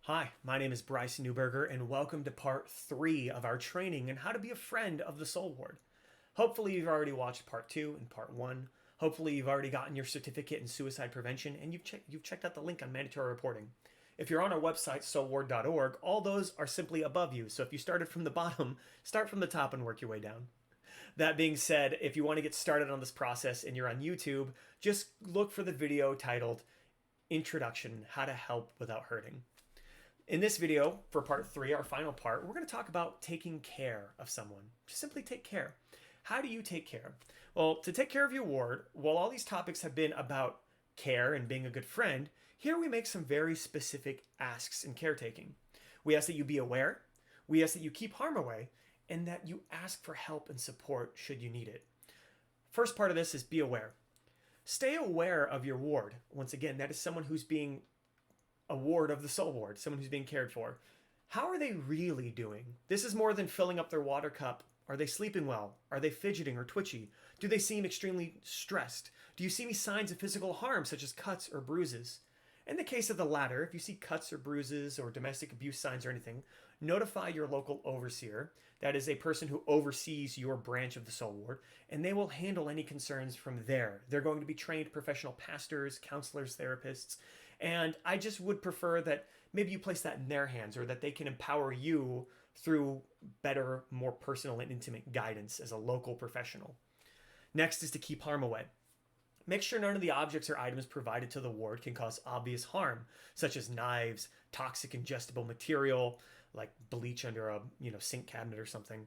Hi, my name is Bryce Newberger, and welcome to part 3 of our training in how to be a friend of the Soul Ward. Hopefully, you've already watched part 2 and part 1. Hopefully, you've already gotten your certificate in suicide prevention and you've checked out the link on mandatory reporting. If you're on our website, soulward.org, all those are simply above you. So if you started from the bottom, start from the top and work your way down. That being said, if you want to get started on this process and you're on YouTube, just look for the video titled Introduction: How to Help Without Hurting. In this video, for part 3, our final part, we're going to talk about taking care of someone. Just simply take care. How do you take care? Well, to take care of your ward, while all these topics have been about care and being a good friend, here we make some very specific asks in caretaking. We ask that you be aware, we ask that you keep harm away, and that you ask for help and support should you need it. First part of this is be aware. Stay aware of your ward. Once again, that is someone who's being a ward of the Soul Ward, someone who's being cared for. How are they really doing? This is more than filling up their water cup. Are they sleeping well? Are they fidgeting or twitchy? Do they seem extremely stressed? Do you see any signs of physical harm, such as cuts or bruises? In the case of the latter, if you see cuts or bruises or domestic abuse signs or anything, notify your local overseer. That is a person who oversees your branch of the Soul Ward, and they will handle any concerns from there. They're going to be trained professional pastors, counselors, therapists, and I just would prefer that maybe you place that in their hands, or that they can empower you through better, more personal and intimate guidance as a local professional. Next is to keep harm away. Make sure none of the objects or items provided to the ward can cause obvious harm, such as knives, toxic ingestible material, like bleach under a sink cabinet or something,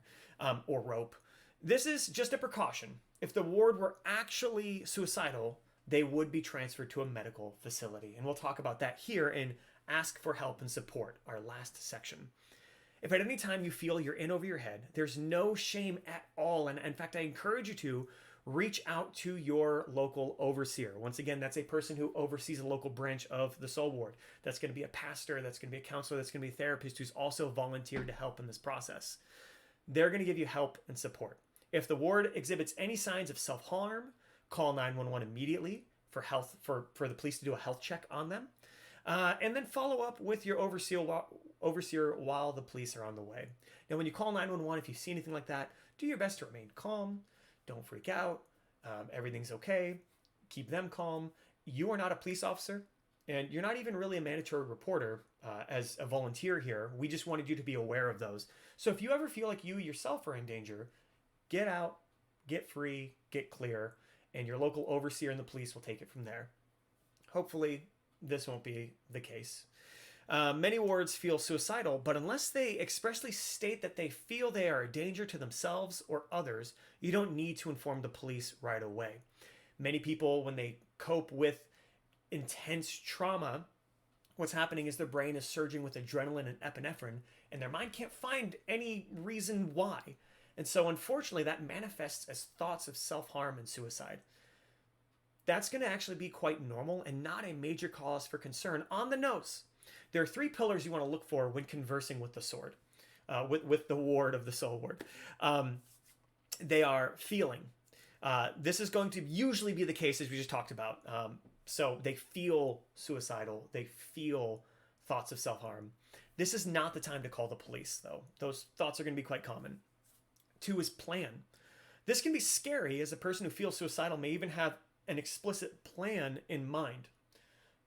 or rope. This is just a precaution. If the ward were actually suicidal, they would be transferred to a medical facility. And we'll talk about that here in Ask for Help and Support, our last section. If at any time you feel you're in over your head, there's no shame at all. And in fact, I encourage you to reach out to your local overseer. Once again, that's a person who oversees a local branch of the Soul Ward. That's going to be a pastor, that's going to be a counselor, that's going to be a therapist who's also volunteered to help in this process. They're going to give you help and support. If the ward exhibits any signs of self-harm, call 911 immediately for the police to do a health check on them. And then follow up with your overseer while the police are on the way. Now, when you call 911, if you see anything like that, do your best to remain calm. Don't freak out. Everything's okay. Keep them calm. You are not a police officer, and you're not even really a mandatory reporter as a volunteer here. We just wanted you to be aware of those. So if you ever feel like you yourself are in danger, get out, get free, get clear, and your local overseer and the police will take it from there. Hopefully, this won't be the case. Many wards feel suicidal, but unless they expressly state that they feel they are a danger to themselves or others, you don't need to inform the police right away. Many people, when they cope with intense trauma, what's happening is their brain is surging with adrenaline and epinephrine, and their mind can't find any reason why. And so, unfortunately, that manifests as thoughts of self-harm and suicide. That's going to actually be quite normal and not a major cause for concern. On the nose, there are 3 pillars you want to look for when conversing with the sword, with the ward of the Soul Ward. They are feeling. This is going to usually be the case, as we just talked about. So they feel suicidal. They feel thoughts of self-harm. This is not the time to call the police, though. Those thoughts are going to be quite common. 2 is plan. This can be scary, as a person who feels suicidal may even have an explicit plan in mind.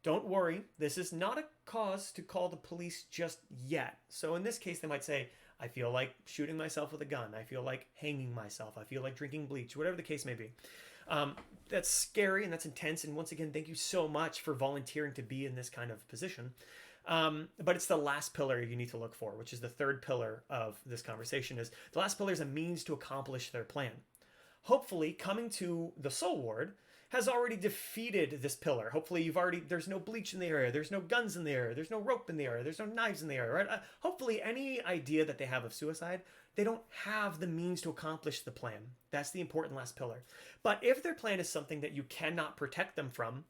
Don't worry, this is not a cause to call the police just yet. So in this case, they might say, I feel like shooting myself with a gun. I feel like hanging myself. I feel like drinking bleach, whatever the case may be. That's scary and that's intense. And once again, thank you so much for volunteering to be in this kind of position. But it's the last pillar you need to look for, which is the 3rd pillar of this conversation. Is the last pillar is a means to accomplish their plan. Hopefully, coming to the Soul Ward has already defeated this pillar. Hopefully there's no bleach in the area, there's no guns in the area, there's no rope in the area, there's no knives in the area, right? Hopefully any idea that they have of suicide, they don't have the means to accomplish the plan. That's the important last pillar. But if their plan is something that you cannot protect them from,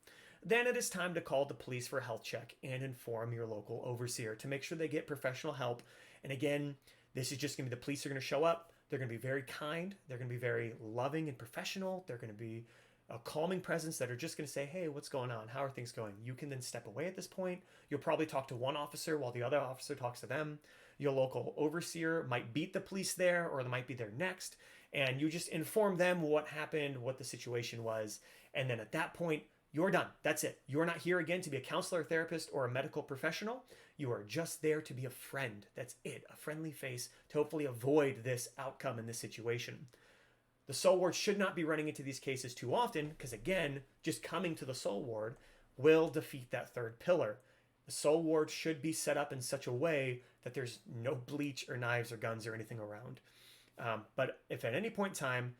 then it is time to call the police for a health check and inform your local overseer to make sure they get professional help. And again, this is just going to be the police are going to show up. They're going to be very kind. They're going to be very loving and professional. They're going to be a calming presence that are just going to say, hey, what's going on? How are things going? You can then step away at this point. You'll probably talk to one officer while the other officer talks to them. Your local overseer might beat the police there, or they might be there next. And you just inform them what happened, what the situation was. And then at that point, you're done. That's it. You're not here again to be a counselor, therapist, or a medical professional. You are just there to be a friend. That's it. A friendly face to hopefully avoid this outcome in this situation. The soul ward should not be running into these cases too often because, again, just coming to the soul ward will defeat that third pillar. The soul ward should be set up in such a way that there's no bleach or knives or guns or anything around. But if at any point in time,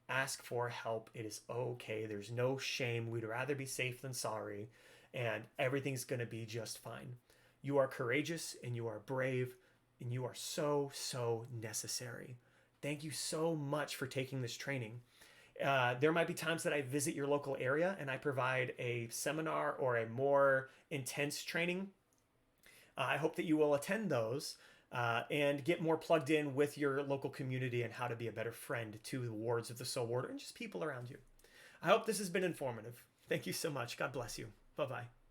ask for help, it is okay. There's no shame. We'd rather be safe than sorry, and everything's going to be just fine. You are courageous and you are brave and you are so, so necessary. Thank you so much for taking this training. There might be times that I visit your local area and I provide a seminar or a more intense training. I hope that you will attend those and get more plugged in with your local community and how to be a better friend to the wards of the Soul Ward and just people around you. I hope this has been informative. Thank you so much. God bless you. Bye-bye.